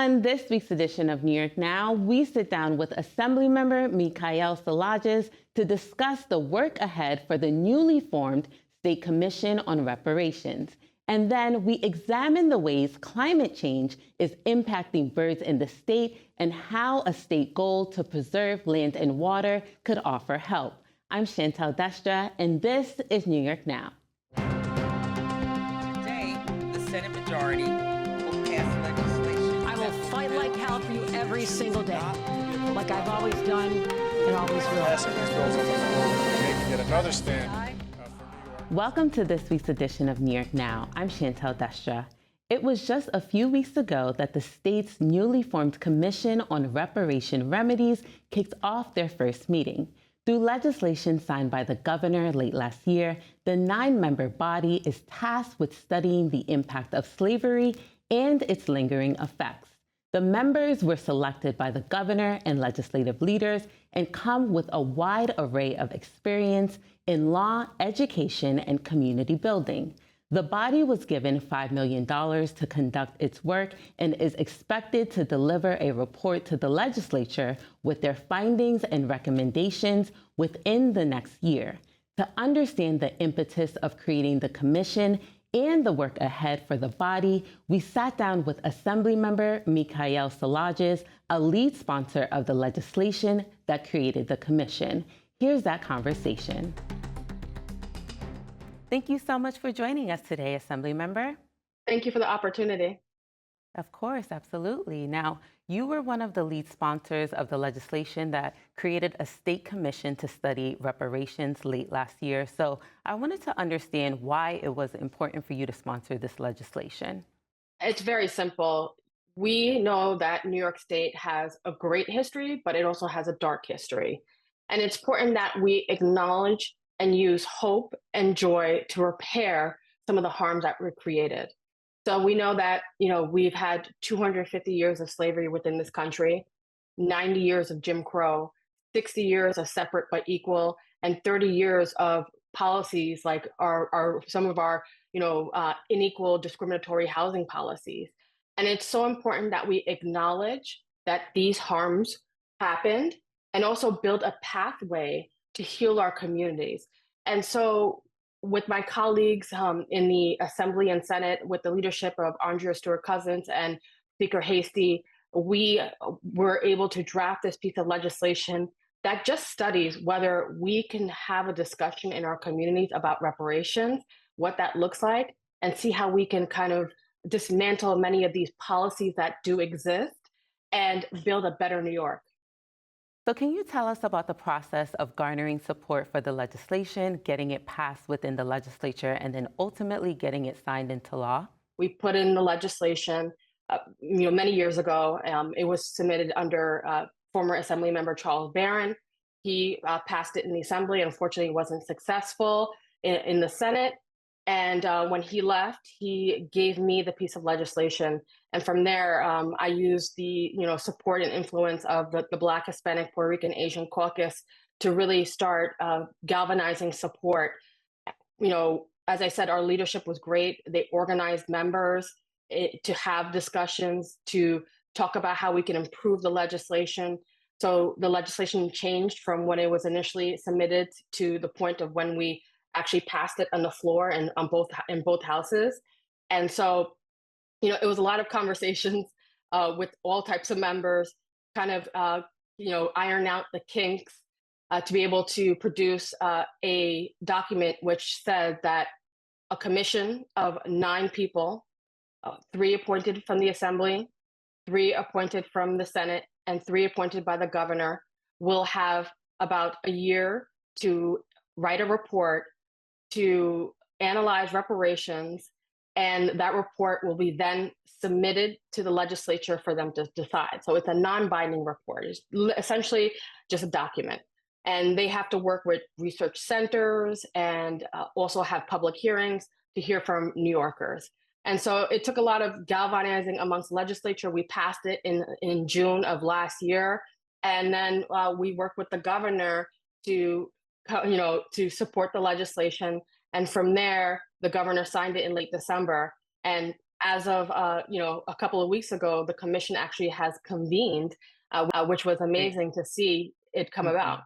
On this week's edition of New York Now, we sit down with Assemblymember Michaelle Solages to discuss the work ahead for the newly formed State Commission on Reparations. And then we examine the ways climate change is impacting birds in the state and how a state goal to preserve land and water could offer help. I'm Chantal Destra, and this is New York Now. Today, the Senate majority will pass legislation. I will fight like hell for you every single day, like I've always done and always will. Passing these bills on the floor and making it another stand for New York. Welcome to this week's edition of New York Now. I'm Chantal Destra. It was just a few weeks ago that the state's newly formed Commission on Reparation Remedies kicked off their first meeting. Through legislation signed by the governor late last year, the 9-member body is tasked with studying the impact of slavery and its lingering effects. The members were selected by the governor and legislative leaders and come with a wide array of experience in law, education, and community building. The body was given $5 million to conduct its work and is expected to deliver a report to the legislature with their findings and recommendations within the next year. To understand the impetus of creating the commission and the work ahead for the body, we sat down with Assemblymember Michaelle Solages, a lead sponsor of the legislation that created the commission. Here's that conversation. Thank you so much for joining us today, Assemblymember. Thank you for the opportunity. Of course, absolutely. Now, you were one of the lead sponsors of the legislation that created a state commission to study reparations late last year. So I wanted to understand why it was important for you to sponsor this legislation. It's very simple. We know that New York State has a great history, but it also has a dark history. And it's important that we acknowledge and use hope and joy to repair some of the harms that were created. So we know that, we've had 250 years of slavery within this country, 90 years of Jim Crow, 60 years of separate but equal, and 30 years of policies like some of our unequal discriminatory housing policies. And it's so important that we acknowledge that these harms happened and also build a pathway to heal our communities. And so with my colleagues in the Assembly and Senate, with the leadership of Andrea Stewart-Cousins and Speaker Hasty, we were able to draft this piece of legislation that just studies whether we can have a discussion in our communities about reparations, what that looks like, and see how we can kind of dismantle many of these policies that do exist and build a better New York. So can you tell us about the process of garnering support for the legislation, getting it passed within the legislature, and then ultimately getting it signed into law? We put in the legislation, many years ago. It was submitted under former Assemblymember Charles Barron. He passed it in the Assembly. Unfortunately, wasn't successful in the Senate. And when he left, he gave me the piece of legislation. And from there, I used the support and influence of the Black, Hispanic, Puerto Rican, Asian caucus to really start galvanizing support. As I said, our leadership was great. They organized members to have discussions, to talk about how we can improve the legislation. So the legislation changed from when it was initially submitted to the point of when we actually passed it on the floor and in both houses. And so, it was a lot of conversations with all types of members, kind of, iron out the kinks to be able to produce a document which said that a commission of 9 people, 3 appointed from the Assembly, 3 appointed from the Senate, and 3 appointed by the governor, will have about a year to write a report to analyze reparations, and that report will be then submitted to the legislature for them to decide. So it's a non-binding report. It's essentially just a document. And they have to work with research centers and also have public hearings to hear from New Yorkers. And so it took a lot of galvanizing amongst the legislature. We passed it in June of last year. And then we worked with the governor to support the legislation. And from there, the governor signed it in late December. And As of a couple of weeks ago, the commission actually has convened, which was Right. amazing to see it come Mhm. about.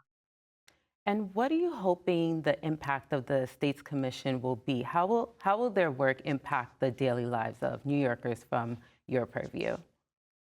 And what are you hoping the impact of the state's commission will be? How will their work impact the daily lives of New Yorkers from your purview?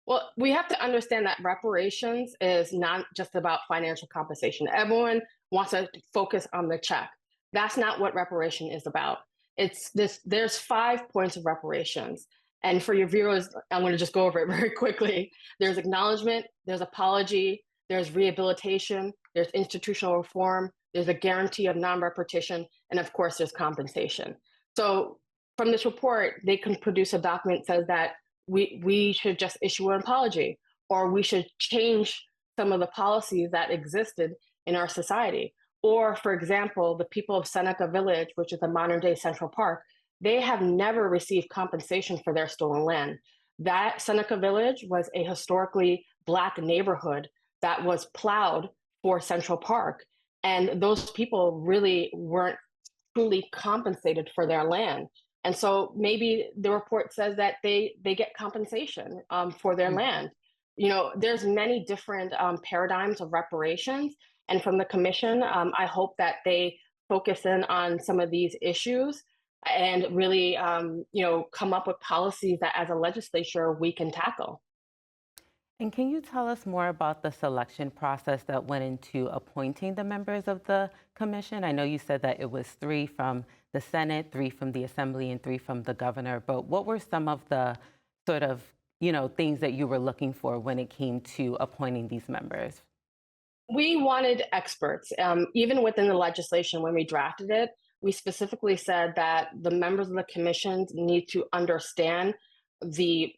Well, we have to understand that reparations is not just about financial compensation. Everyone wants to focus on the check. That's not what reparation is about. It's this there's 5 points of reparations. And for your viewers, I'm going to just go over it very quickly. There's acknowledgement, there's apology, there's rehabilitation, there's institutional reform, there's a guarantee of non-repetition, and of course there's compensation. So from this report, they can produce a document that says that we should just issue an apology, or we should change some of the policies that existed in our society. Or, for example, the people of Seneca Village, which is a modern day Central Park, they have never received compensation for their stolen land. That Seneca Village was a historically Black neighborhood that was plowed for Central Park. And those people really weren't truly compensated for their land. And so maybe the report says that they get compensation for their Mhm. land. You know, there's many different paradigms of reparations, and from the commission, I hope that they focus in on some of these issues and really, come up with policies that, as a legislature, we can tackle. And can you tell us more about the selection process that went into appointing the members of the commission? I know you said that it was three from the Senate, three from the Assembly, and three from the governor, but what were some of the sort of, things that you were looking for when it came to appointing these members? We wanted experts. Even within the legislation, when we drafted it, we specifically said that the members of the commission need to understand the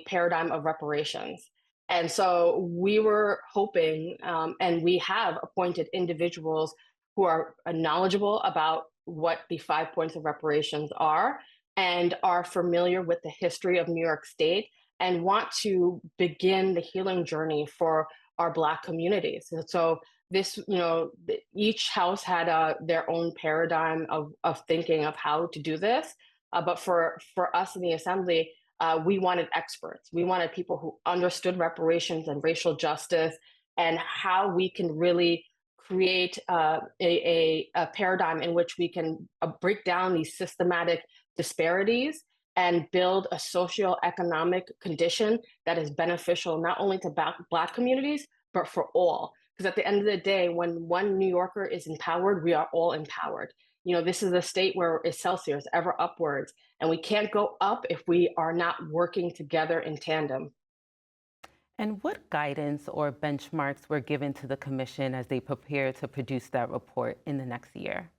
paradigm of reparations. And so we were hoping, and we have appointed individuals who are knowledgeable about what the 5 points of reparations are and are familiar with the history of New York State and want to begin the healing journey for our Black communities. And so this, each house had their own paradigm of thinking of how to do this. But for us in the assembly, we wanted experts. We wanted people who understood reparations and racial justice and how we can really create a paradigm in which we can break down these systematic disparities and build a socioeconomic condition that is beneficial not only to Black communities, but for all. Because at the end of the day, when one New Yorker is empowered, we are all empowered. You know, this is a state where Excelsior is ever upwards, and we can't go up if we are not working together in tandem. And what guidance or benchmarks were given to the commission as they prepare to produce that report in the next year?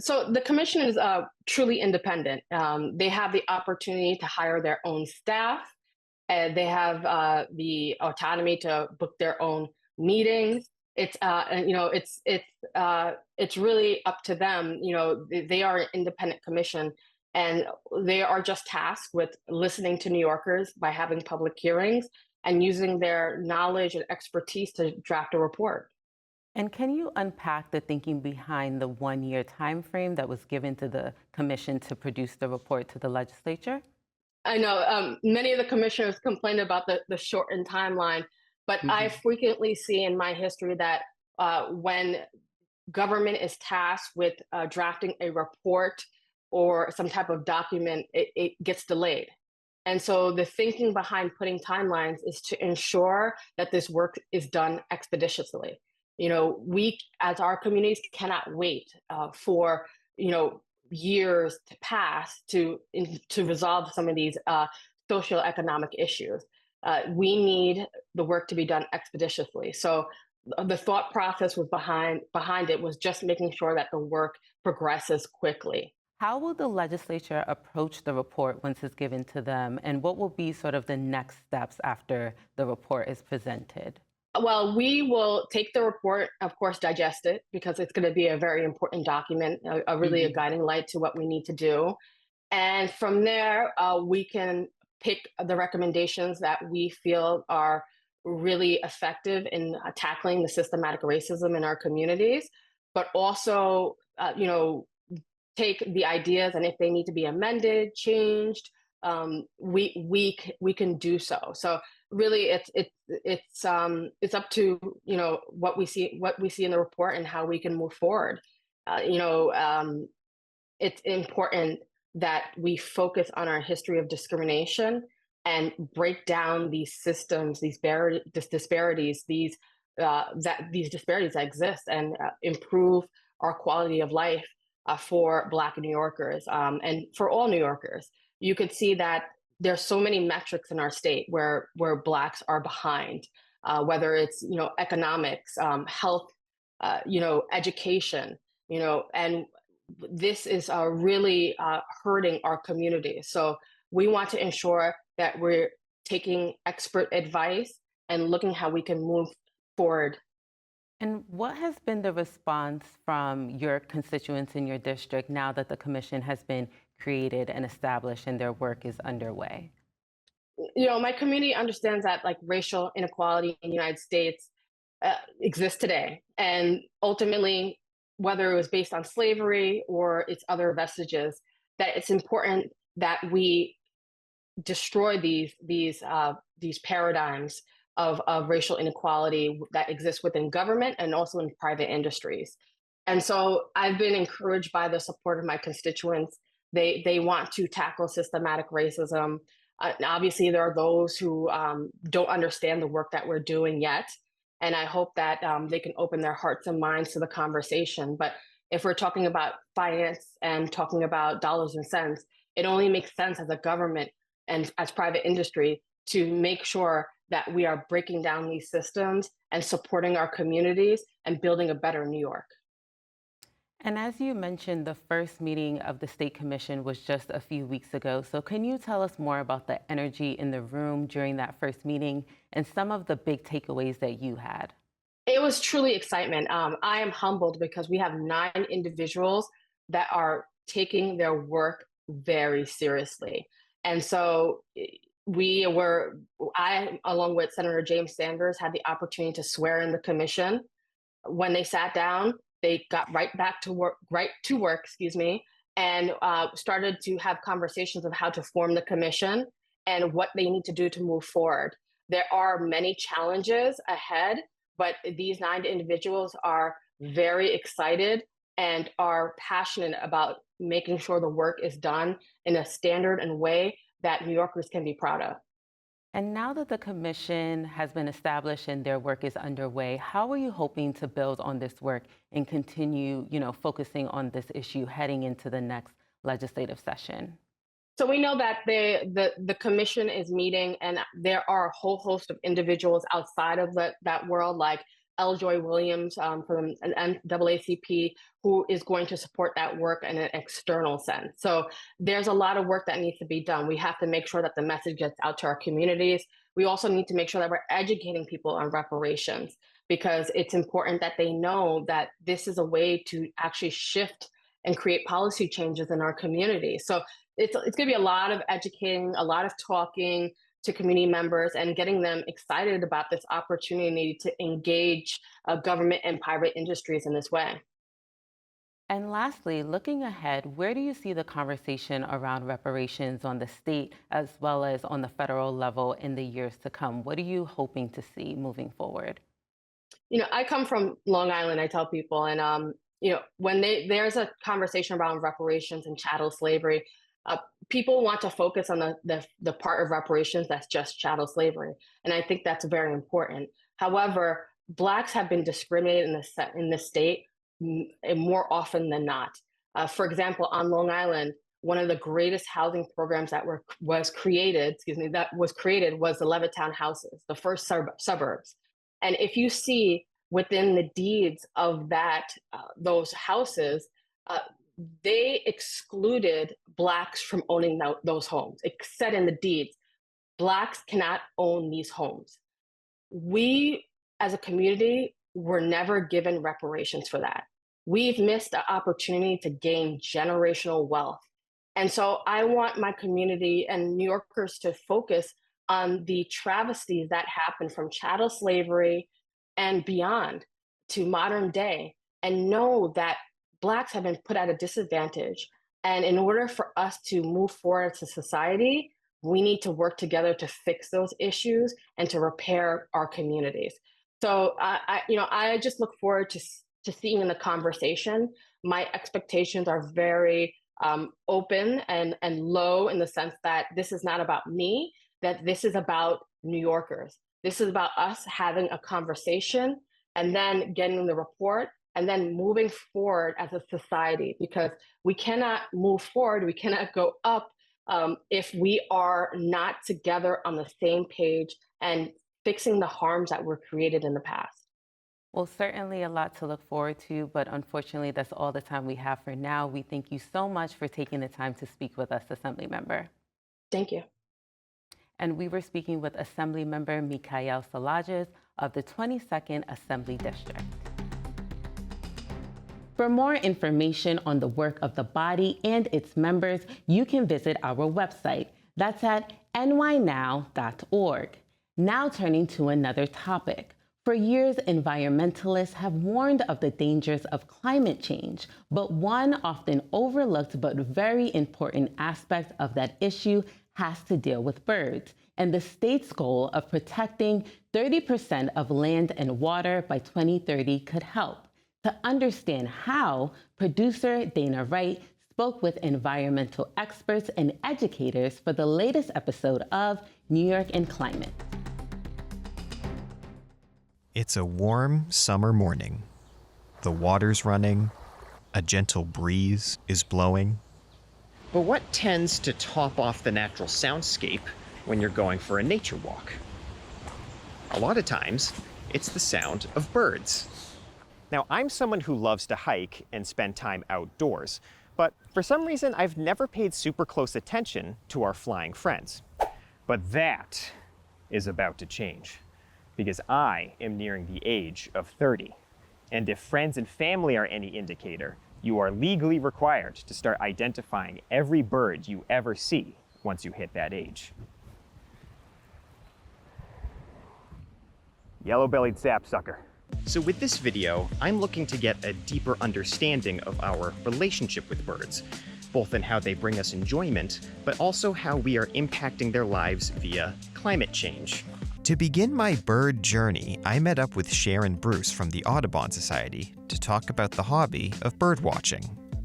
So the commission is truly independent. They have the opportunity to hire their own staff, and they have the autonomy to book their own meetings. It's and, it's really up to them. You know, they are an independent commission, and they are just tasked with listening to New Yorkers by having public hearings and using their knowledge and expertise to draft a report. And can you unpack the thinking behind the 1 year time frame that was given to the commission to produce the report to the legislature? I know many of the commissioners complain about the shortened timeline, but I Mhm. frequently see in my history that when government is tasked with drafting a report or some type of document, it gets delayed. And so the thinking behind putting timelines is to ensure that this work is done expeditiously. You know, we as our communities cannot wait for you know years to pass to resolve some of these socioeconomic issues. We need the work to be done expeditiously. So the thought process was behind it was just making sure that the work progresses quickly. How will the legislature approach the report once it's given to them? And what will be sort of the next steps after the report is presented? Well, we will take the report, of course, digest it because it's going to be a very important document, really a Mhm. guiding light to what we need to do. And from there, we can pick the recommendations that we feel are really effective in tackling the systematic racism in our communities, but also, take the ideas and if they need to be amended, changed, we can do so. So really, it's up to what we see in the report and how we can move forward. It's important that we focus on our history of discrimination and break down these systems, disparities, these disparities that exist, and improve our quality of life for Black New Yorkers, and for all New Yorkers. You could see that there's so many metrics in our state where Blacks are behind, whether it's economics, health, education, and this is really hurting our community. So we want to ensure that we're taking expert advice and looking how we can move forward. And what has been the response from your constituents in your district now that the commission has been created and established and their work is underway? My community understands that racial inequality in the United States exists today, and ultimately, whether it was based on slavery or its other vestiges, that it's important that we destroy these paradigms of racial inequality that exists within government and also in private industries. And so I've been encouraged by the support of my constituents. They want to tackle systematic racism. Obviously, there are those who don't understand the work that we're doing yet. And I hope that they can open their hearts and minds to the conversation. But if we're talking about finance and talking about dollars and cents, it only makes sense as a government and as private industry to make sure that we are breaking down these systems and supporting our communities and building a better New York. And as you mentioned, the first meeting of the State Commission was just a few weeks ago. So can you tell us more about the energy in the room during that first meeting and some of the big takeaways that you had? It was truly excitement. I am humbled because we have 9 individuals that are taking their work very seriously. And so I, along with Senator James Sanders, had the opportunity to swear in the commission. When they sat down, they got right to work, and started to have conversations of how to form the commission and what they need to do to move forward. There are many challenges ahead, but these 9 individuals are very excited and are passionate about making sure the work is done in a standard and way that New Yorkers can be proud of. And now that the commission has been established and their work is underway, how are you hoping to build on this work and continue, focusing on this issue heading into the next legislative session? So we know that the commission is meeting, and there are a whole host of individuals outside of that world, like L. Joy Williams from an NAACP, who is going to support that work in an external sense. So there's a lot of work that needs to be done. We have to make sure that the message gets out to our communities. We also need to make sure that we're educating people on reparations, because it's important that they know that this is a way to actually shift and create policy changes in our community. So it's going to be a lot of educating, a lot of talking to community members and getting them excited about this opportunity to engage government and private industries in this way. And lastly, looking ahead, where do you see the conversation around reparations on the state as well as on the federal level in the years to come? What are you hoping to see moving forward? I come from Long Island, I tell people, and when there's a conversation around reparations and chattel slavery, people want to focus on the part of reparations that's just chattel slavery, and I think that's very important. However, Blacks have been discriminated in the state more often than not. For example, on Long Island, one of the greatest housing programs that was created was the Levittown houses, the first suburbs. And if you see within the deeds of those houses, they excluded Blacks from owning those homes. It said in the deeds, Blacks cannot own these homes. We, as a community, were never given reparations for that. We've missed the opportunity to gain generational wealth. And so I want my community and New Yorkers to focus on the travesties that happened from chattel slavery and beyond to modern day, and know that Blacks have been put at a disadvantage And in order for us to move forward as a society, we need to work together to fix those issues and to repair our communities. So I just look forward to seeing in the conversation. My expectations are very open and low, in the sense that this is not about me, that this is about New Yorkers. This is about us having a conversation and then getting the report and then moving forward as a society, because we cannot move forward, we cannot go up if we are not together on the same page and fixing the harms that were created in the past. Well, certainly a lot to look forward to, but unfortunately, that's all the time we have for now. We thank you so much for taking the time to speak with us, Assemblymember. Thank you. And we were speaking with Assemblymember Michaelle Solages of the 22nd Assembly District. For more information on the work of the body and its members, you can visit our website. That's at nynow.org. Now turning to another topic. For years, environmentalists have warned of the dangers of climate change, but one often overlooked but very important aspect of that issue has to deal with birds and the state's goal of protecting 30% of land and water by 2030 could help. To understand how, producer Dana Wright spoke with environmental experts and educators for the latest episode of New York and Climate. It's a warm summer morning. The water's running, a gentle breeze is blowing. But what tends to top off the natural soundscape when you're going for a nature walk? A lot of times, it's the sound of birds. Now, I'm someone who loves to hike and spend time outdoors, but for some reason, I've never paid super close attention to our flying friends. But that is about to change, because I am nearing the age of 30. And if friends and family are any indicator, you are legally required to start identifying every bird you ever see once you hit that age. Yellow-bellied sapsucker. So with this video, I'm looking to get a deeper understanding of our relationship with birds, both in how they bring us enjoyment, but also how we are impacting their lives via climate change. To begin my bird journey, I met up with Sharon Bruce from the Audubon Society to talk about the hobby of bird watching.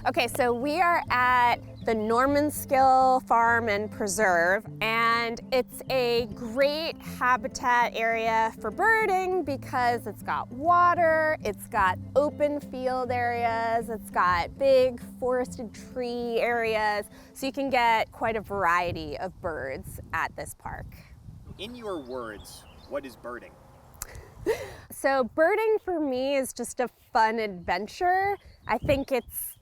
Okay, so we are at the Normanskill Farm and Preserve, and it's a great habitat area for birding because it's got water, it's got open field areas, it's got big forested tree areas, so you can get quite a variety of birds at this park. In your words, what is birding? So birding for me is just a fun adventure. I think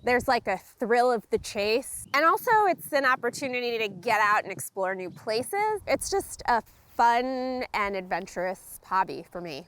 there's like a thrill of the chase. And also it's an opportunity to get out and explore new places. It's just a fun and adventurous hobby for me.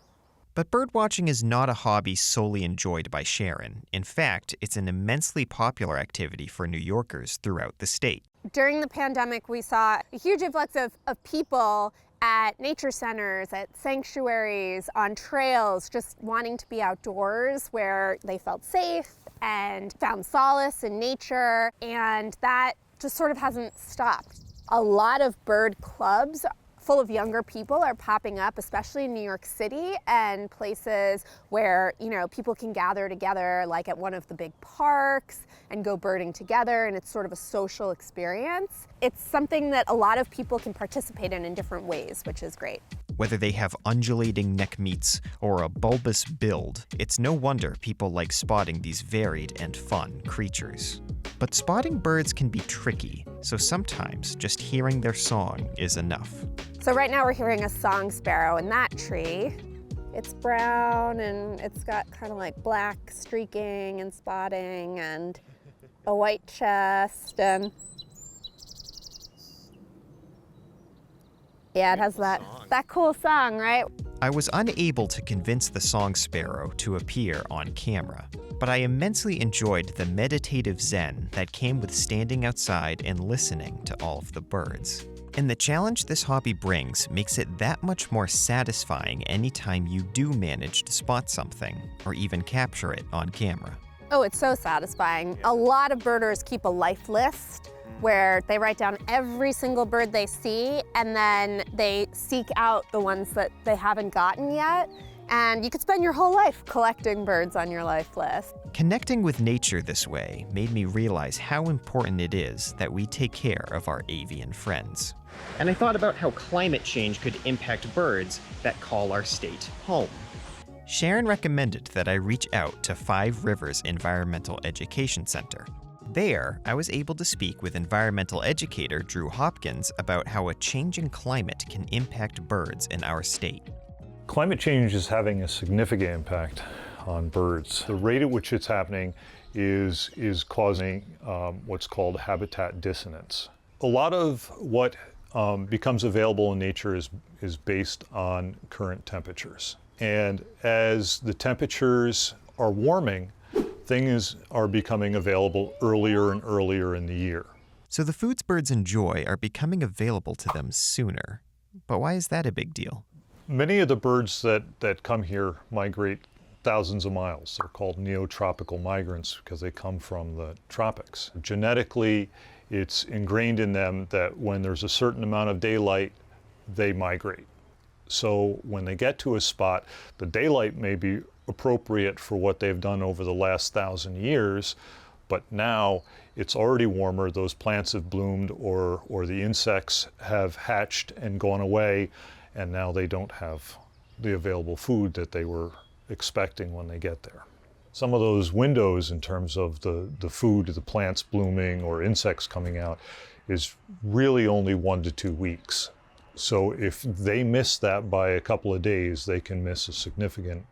But birdwatching is not a hobby solely enjoyed by Sharon. In fact, it's an immensely popular activity for New Yorkers throughout the state. During the pandemic, we saw a huge influx of people at nature centers, at sanctuaries, on trails, just wanting to be outdoors where they felt safe and found solace in nature, and that just sort of hasn't stopped. A lot of bird clubs full of younger people are popping up, especially in New York City and places where, people can gather together, like at one of the big parks and go birding together, and it's sort of a social experience. It's something that a lot of people can participate in different ways, which is great. Whether they have undulating neck meats or a bulbous build, it's no wonder people like spotting these varied and fun creatures. But spotting birds can be tricky, so sometimes just hearing their song is enough. So right now we're hearing a song sparrow in that tree. It's brown and it's got kind of like black streaking and spotting and a white chest, and yeah, it has that cool song, right? I was unable to convince the song sparrow to appear on camera, but I immensely enjoyed the meditative zen that came with standing outside and listening to all of the birds. And the challenge this hobby brings makes it that much more satisfying anytime you do manage to spot something or even capture it on camera. Oh, it's so satisfying. A lot of birders keep a life list where they write down every single bird they see, and then they seek out the ones that they haven't gotten yet. And you could spend your whole life collecting birds on your life list. Connecting with nature this way made me realize how important it is that we take care of our avian friends. And I thought about how climate change could impact birds that call our state home. Sharon recommended that I reach out to 5 Rivers Environmental Education Center. There, I was able to speak with environmental educator Drew Hopkins about how a changing climate can impact birds in our state. Climate change is having a significant impact on birds. The rate at which it's happening is causing what's called habitat dissonance. A lot of what becomes available in nature is based on current temperatures. And as the temperatures are warming, things are becoming available earlier and earlier in the year. So the foods birds enjoy are becoming available to them sooner. But why is that a big deal? Many of the birds that come here migrate thousands of miles. They're called neotropical migrants because they come from the tropics. Genetically, it's ingrained in them that when there's a certain amount of daylight, they migrate. So when they get to a spot, the daylight may be appropriate for what they've done over the last 1,000 years, but now it's already warmer, those plants have bloomed, or the insects have hatched and gone away, and now they don't have the available food that they were expecting when they get there. Some of those windows in terms of the food, the plants blooming or insects coming out, is really only 1 to 2 weeks. So if they miss that by a couple of days, they can miss a significant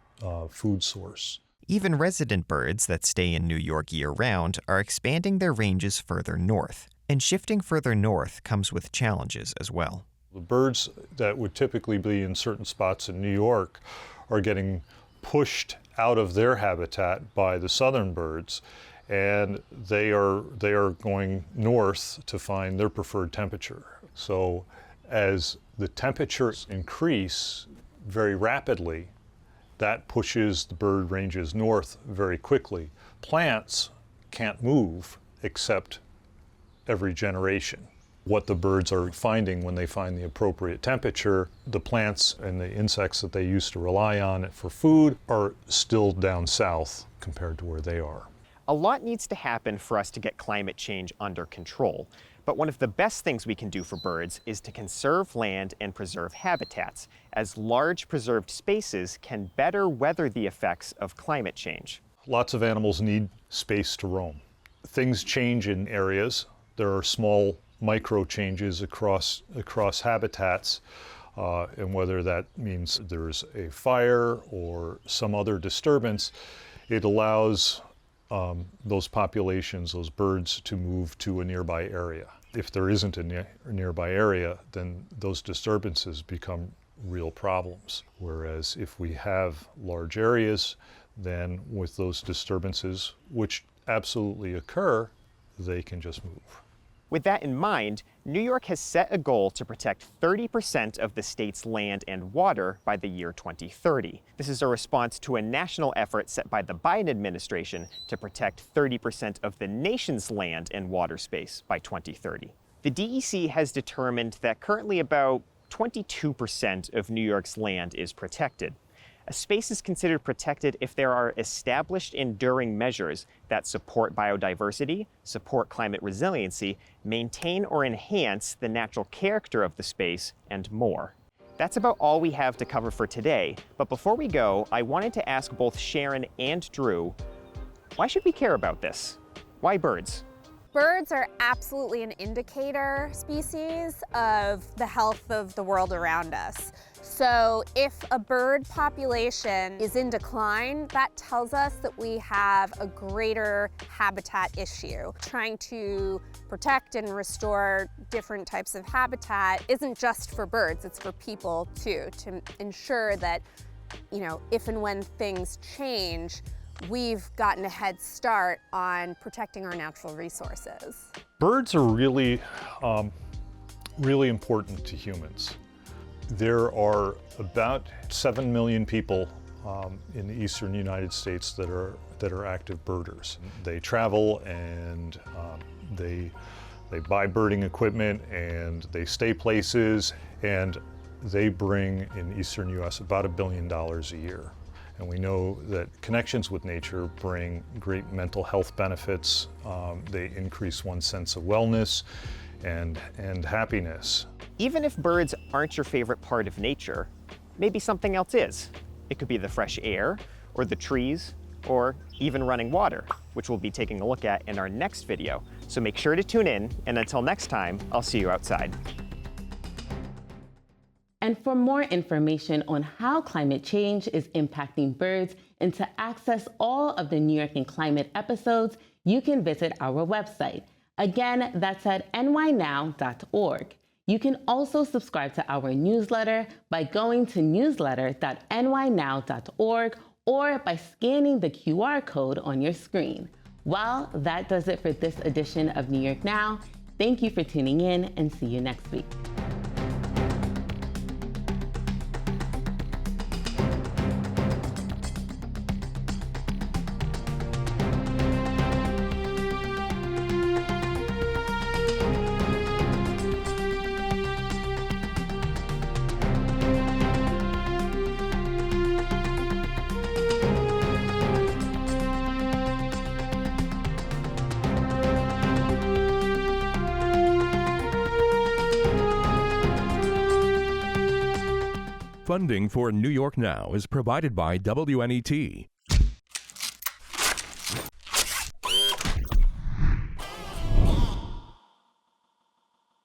food source. Even resident birds that stay in New York year-round are expanding their ranges further north. And shifting further north comes with challenges as well. The birds that would typically be in certain spots in New York are getting pushed out of their habitat by the southern birds, and they are going north to find their preferred temperature. So as the temperatures increase very rapidly, that pushes the bird ranges north very quickly. Plants can't move except every generation. What the birds are finding when they find the appropriate temperature, the plants and the insects that they used to rely on for food are still down south compared to where they are. A lot needs to happen for us to get climate change under control. But one of the best things we can do for birds is to conserve land and preserve habitats, as large preserved spaces can better weather the effects of climate change. Lots of animals need space to roam. Things change in areas. There are small micro changes across habitats, and whether that means there's a fire or some other disturbance, it allows those populations, those birds, to move to a nearby area. If there isn't a nearby area, then those disturbances become real problems. Whereas if we have large areas, then with those disturbances, which absolutely occur, they can just move. With that in mind, New York has set a goal to protect 30% of the state's land and water by the year 2030. This is a response to a national effort set by the Biden administration to protect 30% of the nation's land and water space by 2030. The DEC has determined that currently about 22% of New York's land is protected. A space is considered protected if there are established enduring measures that support biodiversity, support climate resiliency, maintain or enhance the natural character of the space, and more. That's about all we have to cover for today, but before we go, I wanted to ask both Sharon and Drew, why should we care about this? Why birds? Birds are absolutely an indicator species of the health of the world around us. So if a bird population is in decline, that tells us that we have a greater habitat issue. Trying to protect and restore different types of habitat isn't just for birds, it's for people too, to ensure that, if and when things change, we've gotten a head start on protecting our natural resources. Birds are really important to humans. There are about 7 million people in the eastern United States that are that are active birders. They travel and they buy birding equipment and they stay places, and they bring in eastern U.S. about $1 billion a year. And we know that connections with nature bring great mental health benefits. They increase one's sense of wellness and happiness. Even if birds aren't your favorite part of nature, maybe something else is. It could be the fresh air, or the trees, or even running water, which we'll be taking a look at in our next video. So make sure to tune in, and until next time, I'll see you outside. And for more information on how climate change is impacting birds and to access all of the New York in Climate episodes, you can visit our website. Again, that's at nynow.org. You can also subscribe to our newsletter by going to newsletter.nynow.org or by scanning the QR code on your screen. Well, that does it for this edition of New York Now. Thank you for tuning in, and see you next week. Funding for New York Now is provided by WNET,